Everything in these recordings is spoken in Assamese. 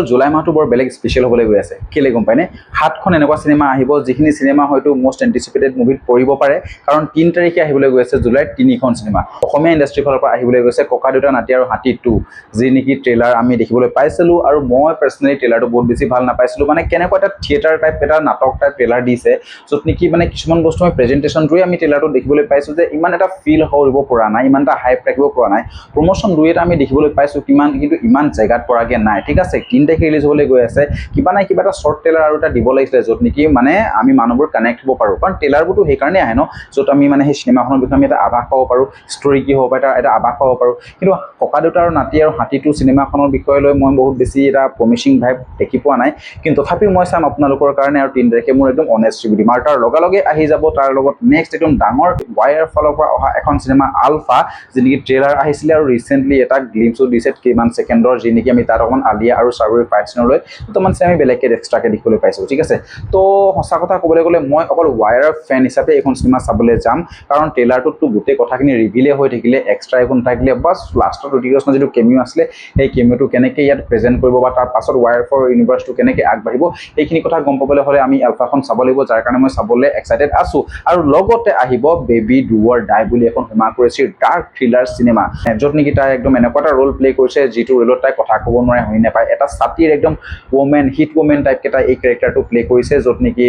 জুলাই মাহটো বৰ বেলেগ স্পেচিয়েল হ'বলৈ গৈ আছে কেলে গম পায়নে 7খন এনেকুৱা সিনেমা আহিব যিখিনি সিনেমা হয়তো মোষ্ট এন্টিচিপেটেড মুভিত পৰিব পাৰে কাৰণ 3 তাৰিখে আহিবলৈ গৈ আছে জুলাইৰ 3খন সিনেমা অসমীয়া ইণ্ডাষ্ট্ৰি ফালৰ পৰা আহিবলৈ গৈছে ককা দেউতা নাতি আৰু হাতী 2 যি নেকি ট্ৰেইলাৰ আমি দেখিবলৈ পাইছিলো আৰু মই পাৰ্সোনালি ট্ৰেইলাৰটো বহুত বেছি ভাল নাপাইছিলো মানে কেনেকুৱা এটা থিয়েটাৰ টাইপ এটা নাটক টাইপ ট্ৰেইলাৰ দিছে য'ত নেকি মানে কিছুমান বস্তু মই প্ৰেজেন্টেশনটোৱে আমি ট্ৰেইলাৰটো দেখিবলৈ পাইছো যে ইমান এটা ফিল কৰিব পৰা নাই ইমান এটা হাইপ ৰাখিব পৰা নাই প্ৰমোশন দুই এটা আমি দেখিবলৈ পাইছো কিমান কিন্তু ইমান জায়গাত পৰাগে নাই ঠিক আছে 3 তাৰিখে ৰিলিজ হ'বলৈ গৈ আছে কিবা নাই কিবা এটা শৰ্ট ট্ৰেইলাৰ আৰু এটা দিব লাগিছিল য'ত নেকি মানে আমি মানুহবোৰ কানেক্ট হ'ব পাৰো কাৰণ ট্ৰেইলাৰবোৰটো সেই কাৰণে আহে ন য'ত আমি মানে সেই সিনেমাখনৰ বিষয়ে আমি এটা আভাস পাব পাৰো ষ্টৰী কি হ'ব পাৰে এটা আভাস পাব পাৰো কিন্তু ককা দেউতা আৰু নাতি আৰু হাতীটো সিনেমাখনৰ বিষয় লৈ মই বহুত বেছি এটা প্ৰমিচিং ভাইব দেখি পোৱা নাই কিন্তু তথাপি মই চাম আপোনালোকৰ কাৰণে আৰু 3 তাৰিখে মোৰ একদম অনেষ্ট ৰিভিউ দিম আৰু তাৰ লগে আহি যাব তাৰ লগত নেক্সট একদম ডাঙৰ ৱায়াৰ ফালৰ পৰা অহা এখন সিনেমা আলফা যি নেকি ট্ৰেইলাৰ আহিছিলে আৰু ৰিসেন্টলি এটা গ্লিম্পছো দিছে কিমান সেকেন্ডৰ যি নেকি আমি তাত অকমান আলিয়া আৰু চাৰ্ভৰ ফাইট সিনলৈ দুটামান আমি বেলেগকে এক্সট্ৰাকে দেখিবলৈ পাইছো ঠিক আছে তো সঁচা কথা ক'বলৈ গ'লে মই অকল ৱায়াৰৰ ফেন হিচাপে এখন সিনেমা চাবলৈ যাম কাৰণ ট্ৰেইলাৰটোতো গোটেই কথাখিনি ৰিভিলে হৈ থাকিলে এক্সট্ৰা একো নাথাকিলে বাছ লাষ্টত ঋতিক যিটো কেমিও আছিলে সেই কেমিওটো কেনেকৈ ইয়াত প্ৰেজেন্ট কৰিব বা তাৰ পাছত ৱায়াৰ ফৰ ইউনিভাৰ্ছটো কেনেকৈ আগবাঢ়িব এইখিনি কথা গম পাবলৈ হ'লে আমি আলফাখন চাব লাগিব যাৰ কাৰণে মই চাবলৈ এক্সাইটেড আছো আৰু লগতে আহিব বেবি ডু অৰ ডাই বুলি এখন হিমা কুৰেশ্বীৰ ডাৰ্ক থ্ৰিলাৰ সিনেমা য'ত নেকি তাই একদম এনেকুৱা এটা ৰোল প্লে কৰিছে যিটো ৰোলত তাই কথা ক'ব নোৱাৰে শুনি নাপায় এটা ছাতিৰ একদম ওমেন হিট ওমেন টাইপ কেইটা এই কেৰেক্টাৰটো প্লে কৰিছে য'ত নেকি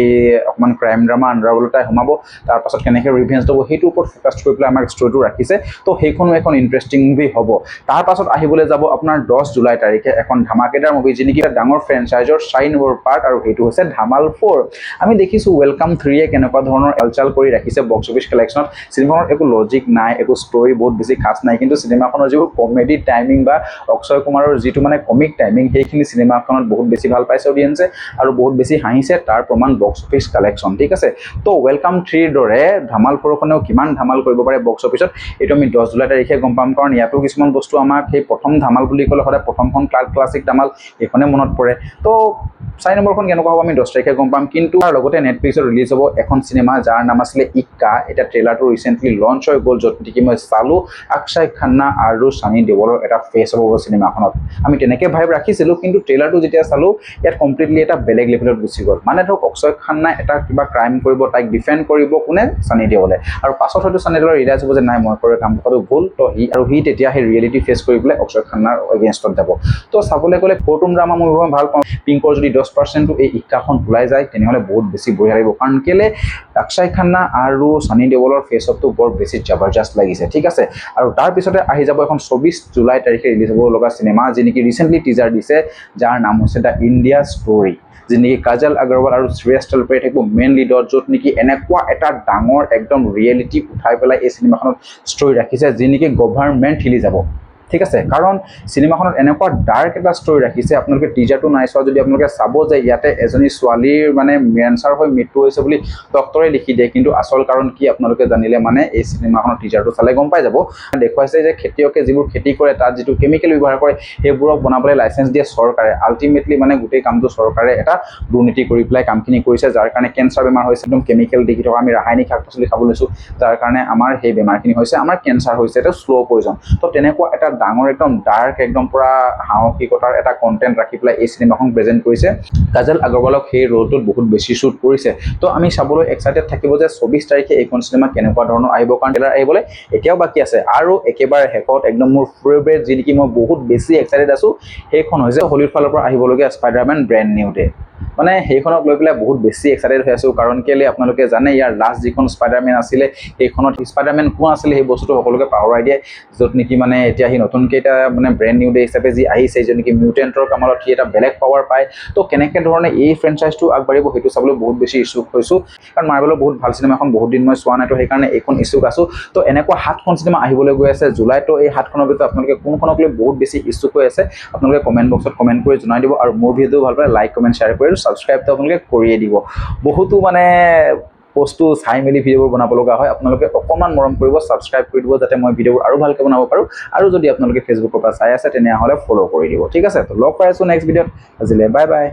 অকমান ক্ৰাইম ড্ৰামা আণ্ডাৰৱৰ্ল্ডত তাই সোমাব তাৰ পাছত কেনেকৈ ৰিভেঞ্জ ল'ব সেইটোৰ ওপৰত ফ'কাছ কৰি পেলাই আমাৰ ষ্টৰিটো ৰাখিছে তো সেইখনো এখন ইণ্টাৰেষ্টিং মুভি হ'ব তাৰ পাছত আহিবলৈ যাব আপোনাৰ 10 জুলাই তাৰিখে এখন ধামাকেদাৰ মুভি যি নেকি এটা ডাঙৰ ফ্ৰেঞ্চাইজৰ 4 নম্বৰ পাৰ্ট আৰু সেইটো হৈছে ধামাল 4 আমি দেখিছো ৱেলকাম 3 কেনেকুৱা ধৰণৰ এলচাল কৰি ৰাখিছে বক্স অফিচ কালেকশ্যনত সিনেমাখনৰ একো লজিক নাই একো ষ্টৰি বহুত বেছি খাছ নাই কিন্তু সিনেমাখনৰ যিবোৰ কমেডি টাইমিং বা অক্ষয় কুমাৰৰ যিটো মানে কমিক টাইমিং সেইখিনি সিনেমাখনত বহুত বেছি ভাল পাইছে অডিয়েন্সে আৰু বহুত বেছি হাঁহিছে তাৰ প্ৰমাণ বক্স অফিচ কালেকশ্যন ঠিক আছে তো ৱেলকাম 3 দৰে ধামাল 4খনেও কিমান ধামাল কৰিব পাৰে বক্স অফিচত এইটো আমি 10 জুলাই তাৰিখে গম পাম কাৰণ ইয়াতো কিছুমান বস্তু আমাক সেই প্ৰথম ধামাল বুলি ক'লে সদায় প্ৰথমখন ক্লাছিক ধামাল এইখনে মনত পৰে তো 4 নম্বৰখন কেনেকুৱা হ'ব আমি 10 তাৰিখে গম পাম কিন্তু তাৰ লগতে নেটফ্লিক্সত ৰিলিজ হ'ব এখন সিনেমা যাৰ নাম আছিলে ইক্কা এটা ট্ৰেইলাৰটো ৰিসেন্টলি লঞ্চ হৈ গ'ল য'ত নেকি মই চালো অক্ষয় খান্না আৰু সানি দেওলৰ এটা ফেচ হ'ব সিনেমাখনত আমি তেনেকৈ ভাইব ৰাখিছিলো কিন্তু ট্ৰেইলাৰটো যেতিয়া চালো ইয়াত কমপ্লিটলি এটা বেলেগ লেভেলত গুচি গ'ল মানে ধৰক অক্ষয় খান্নাই এটা কিবা ক্ৰাইম কৰিব তাইক ডিফেণ্ড কৰিব কোনে সানি দেওলে আৰু পাছত হয়তো সানি দেওলৰ ৰিয়েলাইজ হ'ব যে নাই মই কৰা কাম কৰাটো ভুল তো সি তেতিয়া সেই ৰিয়েলিটি ফেচ কৰি পেলাই অক্ষয় খান্নাৰ এগেইনষ্টত যাব তো চাবলৈ গ'লে ফ'ৰটুম ড্ৰামা মুভি মই ভাল পাওঁ পিংকৰ যদি 10%টো এই ইক্কাখন ওলাই যায় তেনেহ'লে বহুত বেছি বঢ়িয়া লাগিব কাৰণ কেলে অক্ষয় খান্না আৰু সানি দেওলৰ ফেচ অফটো বৰ বেছি জবৰদস্ত লাগিছে ঠিক আছে আৰু তাৰ পিছতে আহি যাব এখন 24 জুলাই তাৰিখে ৰিলিজ হ'ব লগা সিনেমা যি নেকি ৰিসেন্টলি টিজাৰ দিছে যাৰ নাম হৈছে দ্য ইণ্ডিয়া ষ্টৰী যি নেকি কাজল আগৰৱাল আৰু শ্ৰেয়ছ তালপৰে থাকিব মেইন লিডত য'ত নেকি এনেকুৱা এটা ডাঙৰ একদম ৰিয়েলিটি উঠাই পেলাই এই সিনেমাখনত ষ্টৰী ৰাখিছে যি নেকি গভৰ্ণমেণ্ট হিলি যাব ঠিক আছে কাৰণ সিনেমাখনত এনেকুৱা ডাৰ্ক এটা ষ্টৰী ৰাখিছে আপোনালোকে টিজাৰটো নাই চোৱা যদি আপোনালোকে চাব যে ইয়াতে এজনী ছোৱালীৰ মানে কেঞ্চাৰ হৈ মৃত্যু হৈছে বুলি ডক্টৰে লিখি দিয়ে কিন্তু আচল কাৰণ কি আপোনালোকে জানিলে মানে এই সিনেমাখনৰ টিজাৰটো চালে গম পাই যাব দেখুৱাইছে যে খেতিয়কে যিবোৰ খেতি কৰে তাত যিটো কেমিকেল ব্যৱহাৰ কৰে সেইবোৰক বনাবলৈ লাইচেঞ্চ দিয়ে চৰকাৰে আল্টিমেটলি মানে গোটেই কামটো চৰকাৰে এটা দুৰ্নীতি কৰি পেলাই কামখিনি কৰিছে যাৰ কাৰণে কেঞ্চাৰ বেমাৰ হৈছে একদম কেমিকেল দেখি থকা আমি ৰাসায়নিক শাক পাচলি খাব লৈছোঁ যাৰ কাৰণে আমাৰ সেই বেমাৰখিনি হৈছে আমাৰ কেঞ্চাৰ হৈছে এটা শ্ল' পয়জন তো তেনেকুৱা এটা ডাঙৰ একদম ডাৰ্ক একদম পুৰা সাহসিকতাৰ এটা কণ্টেণ্ট ৰাখি পেলাই এই সিনেমাখন প্ৰেজেণ্ট কৰিছে কাজল আগৰৱালক সেই ৰোলটোত বহুত বেছি শ্বুট কৰিছে তো আমি চাবলৈ এক্সাইটেড থাকিব যে 24 তাৰিখে এইখন সিনেমা কেনেকুৱা ধৰণৰ আহিব কাৰণ ট্ৰেইলাৰ আহিবলৈ এতিয়াও বাকী আছে আৰু একেবাৰে শেষত একদম মোৰ ফেভাৰিট যি নেকি মই বহুত বেছি এক্সাইটেড আছো সেইখন হৈছে হলিউড ফালৰ পৰা আহিবলগীয়া স্পাইডাৰমেন ব্ৰেণ্ড নিউ ডে মানে সেইখনক লৈ পেলাই বহুত বেছি এক্সাইটেড হৈ আছো কাৰণ কেলে আপোনালোকে জানে ইয়াৰ লাষ্ট যিখন স্পাইডাৰমেন আছিলে সেইখনত স্পাইডাৰমেন কোন আছিলে সেই বস্তুটো সকলোকে পাহৰাই দিয়ে য'ত নেকি মানে এতিয়া সি নতুনকৈ এটা মানে ব্ৰেণ্ড নিউ ডে হিচাপে যি আহিছে য'ত নেকি মিউটেণ্টৰ কামত সি এটা বেলেগ পাৱাৰ পায় তো কেনেকৈ ধৰণে এই ফ্ৰেঞ্চাইজটো আগবাঢ়িব সেইটো চাবলৈ বহুত বেছি ইচ্ছুক হৈছোঁ কাৰণ মাৰ্ভেলৰ বহুত ভাল চিনেমা এখন বহুত দিন মই চোৱা নাই তো সেইকাৰণে এইখন ইচ্ছুক আছোঁ তো এনেকুৱা 7খন চিনেমা আহিবলৈ গৈ আছে জুলাইতো এই 7খনৰ ভিতৰত আপোনালোকে কোনখনক লৈ বহুত বেছি ইচ্ছুক হৈ আছে আপোনালোকে কমেণ্ট বক্সত কমেণ্ট কৰি জনাই দিব আৰু মোৰ ভিডিঅ' ভাল পালে লাইক কমেণ্ট শ্বেয়াৰ কৰি সাবস্ক্ৰাইবটো আপোনালোকে কৰিয়ে দিব বহুতো মানে বস্তু চাই মেলি ভিডিঅ'বোৰ বনাব লগা হয় আপোনালোকে অকণমান মৰম কৰিব সাবস্ক্ৰাইব কৰি দিব যাতে মই ভিডিঅ'বোৰ আৰু ভালকৈ বনাব পাৰোঁ আৰু যদি আপোনালোকে ফেচবুকৰ পৰা চাই আছে তেনেহ'লে ফ'ল' কৰি দিব ঠিক আছে তো লগ পাই আছোঁ নেক্সট ভিডিঅ'ত আজিলৈ বাই বাই